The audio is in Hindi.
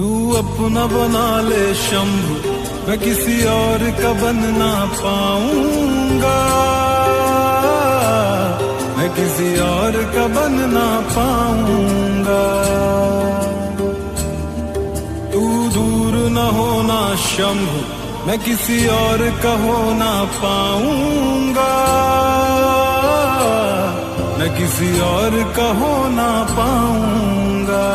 तू अपना बना ले शंभु, मैं किसी और का बन ना पाऊंगा, मैं किसी और का बन ना पाऊंगा। तू दूर न होना शंभु, मैं किसी और का हो ना पाऊंगा, मैं किसी और का हो ना पाऊंगा।